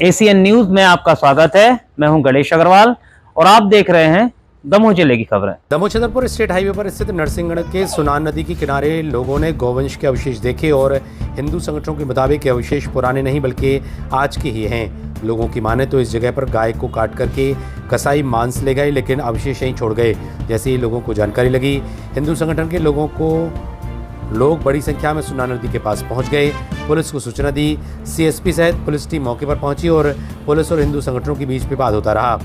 ACN news में आपका स्वागत है। मैं हूं गणेश अग्रवाल और आप देख रहे हैं दमोह जिले की खबरें। दमोह छतरपुर स्टेट हाईवे पर स्थित नरसिंहगढ़ के सुनान नदी के किनारे लोगों ने गौवंश के अवशेष देखे और हिंदू संगठनों के मुताबिक ये अवशेष पुराने नहीं बल्कि आज के ही हैं। लोगों की माने तो इस जगह पर गाय को काट करके कसाई मांस ले गए, लेकिन अवशेष यहीं छोड़ गए। जैसे ही लोगों को जानकारी लगी, हिंदू संगठन के लोग बड़ी संख्या में सुनान नदी के पास पहुंच गए। पुलिस को सूचना दी। सीएसपी सहित पुलिस टीम मौके पर पहुंची और पुलिस और हिंदू संगठनों के बीच विवाद होता रहा।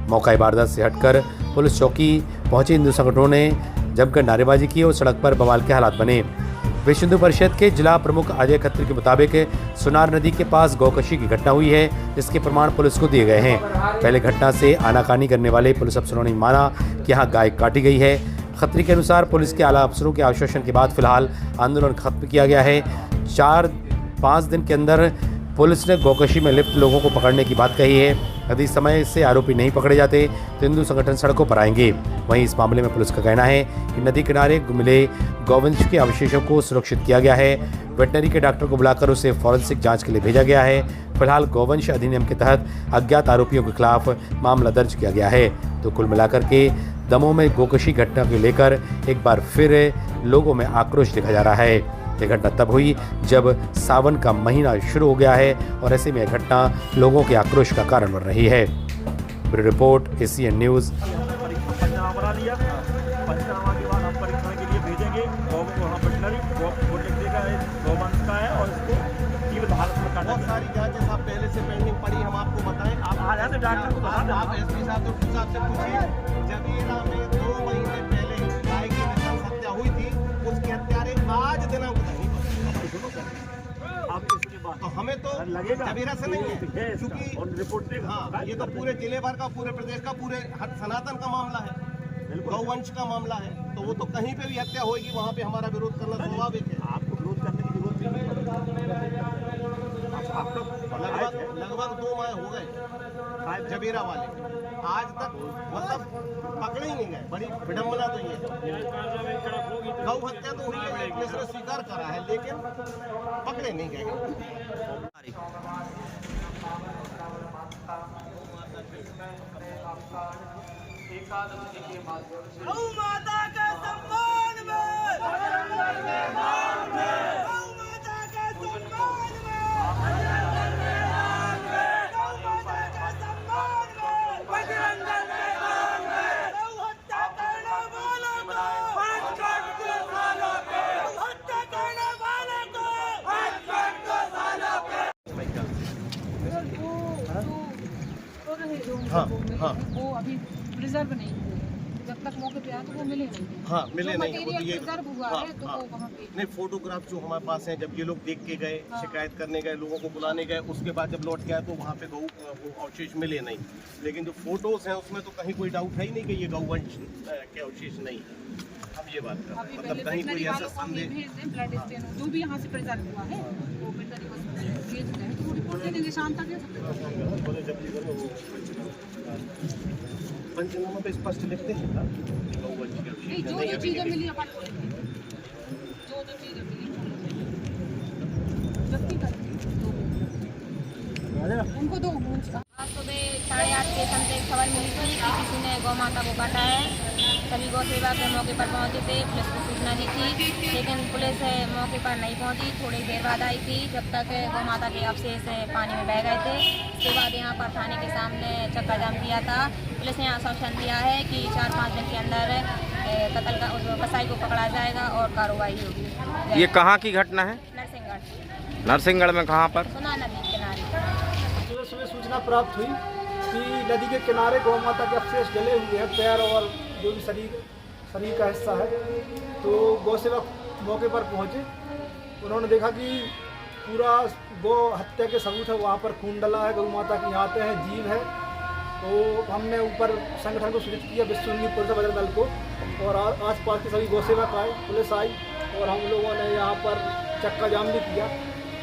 मौका वारदात से हटकर पुलिस चौकी पहुंचे हिंदू संगठनों ने जमकर नारेबाजी की और सड़क पर बवाल के हालात बने। विश्व हिंदू परिषद के जिला प्रमुख अजय खत्री के मुताबिक सुनार नदी के पास गौकशी की घटना हुई है, जिसके प्रमाण पुलिस को दिए गए हैं। पहले घटना से आनाकानी करने वाले पुलिस अफसरों ने माना कि यहाँ गाय काटी गई है। खत्री के अनुसार पुलिस के आला अफसरों के आश्वासन के बाद फिलहाल आंदोलन खत्म किया गया है। 4-5 दिन के अंदर पुलिस ने गौकशी में लिप्त लोगों को पकड़ने की बात कही है। यदि समय से आरोपी नहीं पकड़े जाते तो हिंदू संगठन सड़कों पर आएंगे। वहीं इस मामले में पुलिस का कहना है कि नदी किनारे मिले गौवंश के अवशेषों को सुरक्षित किया गया है। वेटनरी के डॉक्टर को बुलाकर उसे फॉरेंसिक जांच के लिए भेजा गया है। फिलहाल गौवंश अधिनियम के तहत अज्ञात आरोपियों के खिलाफ मामला दर्ज किया गया है। तो कुल मिलाकर के दमोह में गौकशी घटना को लेकर एक बार फिर लोगों में आक्रोश देखा जा रहा है। यह घटना तब हुई जब सावन का महीना शुरू हो गया है और ऐसे में यह घटना लोगों के आक्रोश का कारण बन रही है। Bureau report, ACN news. पंचनामा बना लिया। पंचनामा के बाद हम परीक्षण के लिए भेजेंगे। वहाँ वेटनरी लिख देगा गौवंश का है और इसको जीवित हालत में काटा। बहुत सारी जांचें साहब पहले से पेंडिंग पड़ी, हम आपको बताएं। आप आ जाते डॉक्टर को बता दें। आप एसपी साहब डॉक्टर साहब से पूछिए। जबीरा में 2 महीने पहले गाय की नृशंस हत्या हुई थी, उसके हत्यारे आज दिनांक अब इसके बाद तो हमें तो जबीरा से नहीं है, क्योंकि रिपोर्ट हाँ ये तो पूरे जिले भर का, पूरे प्रदेश का, पूरे सनातन का मामला है, गौवंश का मामला है। तो वो तो कहीं पे भी हत्या होगी, वहाँ पे हमारा विरोध करना स्वाभाविक है। आपको विरोध करने की जरूरत नहीं है। लगभग 2 माह हो गए जबीरा वाले, आज तक मतलब पकड़े ही नहीं गए। बड़ी विडम्बना तो ये गौ हत्या तो हुई है, इसने स्वीकार करा है, लेकिन पकड़े नहीं गए। गौ माता के सम्मान में, गौ माता के सम्मान में, गौ माता के सम्मान में, बजरंग मैदान में, गौ हत्या करने वाले को 5 सालों पे, गौ हत्या करने वाले को 5 सालों पे। हाँ वो अभी प्रिजर्व नहीं हुए, जब तक मौके पे आया तो वो मिले नहीं। हाँ मिले नहीं। वो तो ये प्रिजर्व हुआ है तो वो वहाँ पे नहीं, फोटोग्राफ जो हमारे पास हैं, जब ये लोग देख के गए, शिकायत करने गए, लोगों को बुलाने गए, उसके बाद जब लौट के आए तो वहाँ पे गौ अवशेष मिले नहीं। लेकिन जो फोटोज हैं उसमें तो कहीं कोई डाउट है ही नहीं कि ये गौवंश के अवशेष नहीं है। हम ये बात कर मतलब कहीं कोई ऐसा संदेह ब्लड स्टेन जो भी यहाँ से प्रिजर्व हुआ है वो वेटनरी हॉस्पिटल भेज रहे हैं, तो वो रिपोर्ट दे देंगे शाम तक। पंचनामा पे स्पष्ट लिखते हैं जो चीजें मिली अपन जो चीजें मिली उनको दो। आज सुबह 8:30 के समथिंग खबर मिली थी कि किसी ने गौ माता को काटा है। सभी गौ सेवा के मौके पर पहुंचे थे, पुलिस को सूचना दी थी, लेकिन पुलिस मौके पर नहीं पहुंची। थोड़ी देर बाद आई थी, जब तक गौ माता के अवशेष पानी में बह गए थे। उसके बाद यहाँ पर थाने के सामने चक्का जाम किया था। पुलिस ने आश्वासन दिया है कि 4-5 दिन के अंदर कत्ल का उस कसाई को पकड़ा जाएगा और कार्रवाई होगी। ये कहाँ की घटना है? नरसिंहगढ़। नरसिंहगढ़ में कहाँ पर? सुना नदी के किनारे। सुबह सूचना प्राप्त हुई कि नदी के किनारे गौ माता के अवशेष जले हुए हैं, पैर और जो भी शरीर का हिस्सा है। तो गौ सेवक मौके पर पहुंचे, उन्होंने देखा कि पूरा गौ हत्या के सबूत है, वहाँ पर खून डला है, गौ माता की आते हैं, जीव है। तो हमने ऊपर संगठन को सूचित किया, विश्व हिंदू परिषद बजरंग दल को, और आसपास के सभी गौ सेवक आए, पुलिस आई और हम लोगों ने यहाँ पर चक्का जाम भी किया।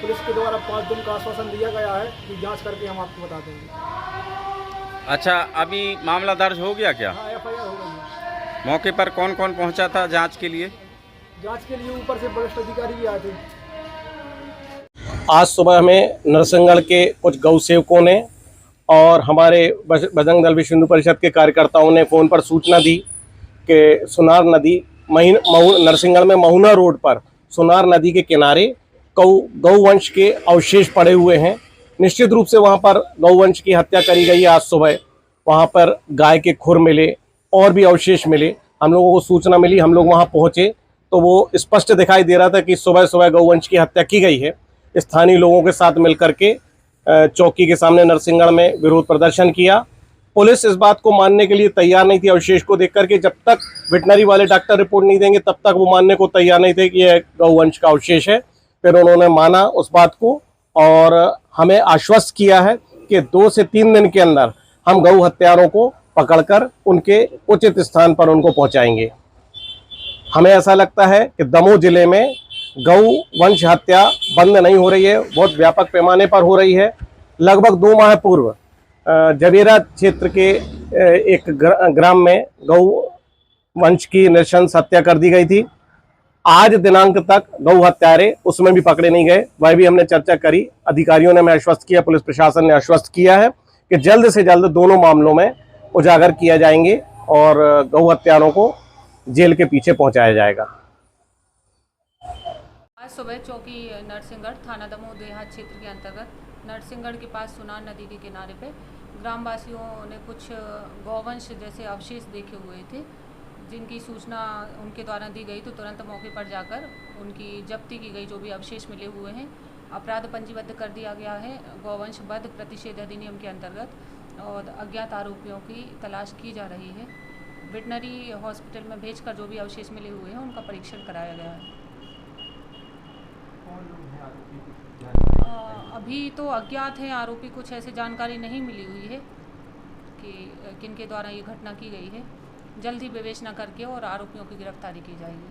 पुलिस के द्वारा 5 दिन का आश्वासन दिया गया है कि जांच करके हम आपको बता देंगे। अच्छा, अभी मामला दर्ज हो गया क्या? हाँ, FIR हो गई है। मौके पर कौन कौन पहुंचा था जांच के लिए? जांच के लिए ऊपर से वरिष्ठ अधिकारी भी आए थे। आज सुबह हमें नरसिंहगढ़ के कुछ गौ सेवकों ने और हमारे बजरंग दल विश्व हिंदू परिषद के कार्यकर्ताओं ने फ़ोन पर सूचना दी कि सुनार नदी नरसिंहगढ़ में महुना रोड पर सुनार नदी के किनारे गौवंश के अवशेष पड़े हुए हैं। निश्चित रूप से वहाँ पर गौवंश की हत्या करी गई है। आज सुबह वहाँ पर गाय के खुर मिले और भी अवशेष मिले। हम लोगों को सूचना मिली, हम लोग वहाँ पहुँचे तो वो स्पष्ट दिखाई दे रहा था कि सुबह सुबह गौवंश की हत्या की गई है। स्थानीय लोगों के साथ मिलकर के चौकी के सामने नरसिंहगढ़ में विरोध प्रदर्शन किया। पुलिस इस बात को मानने के लिए तैयार नहीं थी। अवशेष को देख करके जब तक वेटनरी वाले डॉक्टर रिपोर्ट नहीं देंगे तब तक वो मानने को तैयार नहीं थे कि यह गौवंश का अवशेष है। फिर उन्होंने माना उस बात को और हमें आश्वस्त किया है कि 2 से 3 दिन के अंदर हम गौ हत्यारों को पकड़कर उनके उचित स्थान पर उनको पहुंचाएंगे। हमें ऐसा लगता है कि दमोह जिले में गौ वंश हत्या बंद नहीं हो रही है, बहुत व्यापक पैमाने पर हो रही है। लगभग 2 माह पूर्व जबेरा क्षेत्र के एक ग्राम में गौ वंश की नृशंस हत्या कर दी गई थी। आज दिनांक तक गौ हत्यारे उसमें भी पकड़े नहीं गए। वह भी हमने चर्चा करी। अधिकारियों ने हमें आश्वस्त किया, पुलिस प्रशासन ने आश्वस्त किया है कि जल्द से जल्द दोनों मामलों में उजागर किया जाएंगे और गौ हत्यारों को जेल के पीछे पहुंचाया जाएगा। आज सुबह चौकी नरसिंहगढ़ थाना दमोह देहात क्षेत्र के अंतर्गत नरसिंहगढ़ के पास सुनार नदी के किनारे पे ग्रामवासियों ने कुछ गौवंश जैसे अवशेष देखे हुए थे, जिनकी सूचना उनके द्वारा दी गई तो तुरंत मौके पर जाकर उनकी जब्ती की गई। जो भी अवशेष मिले हुए हैं अपराध पंजीबद्ध कर दिया गया है गौवंश वध प्रतिषेध अधिनियम के अंतर्गत और अज्ञात आरोपियों की तलाश की जा रही है। वेटनरी हॉस्पिटल में भेजकर जो भी अवशेष मिले हुए हैं उनका परीक्षण कराया गया है। अभी तो अज्ञात हैं आरोपी, कुछ ऐसी जानकारी नहीं मिली हुई है कि किनके द्वारा ये घटना की गई है। जल्द ही विवेचना करके और आरोपियों की गिरफ्तारी की जाएगी।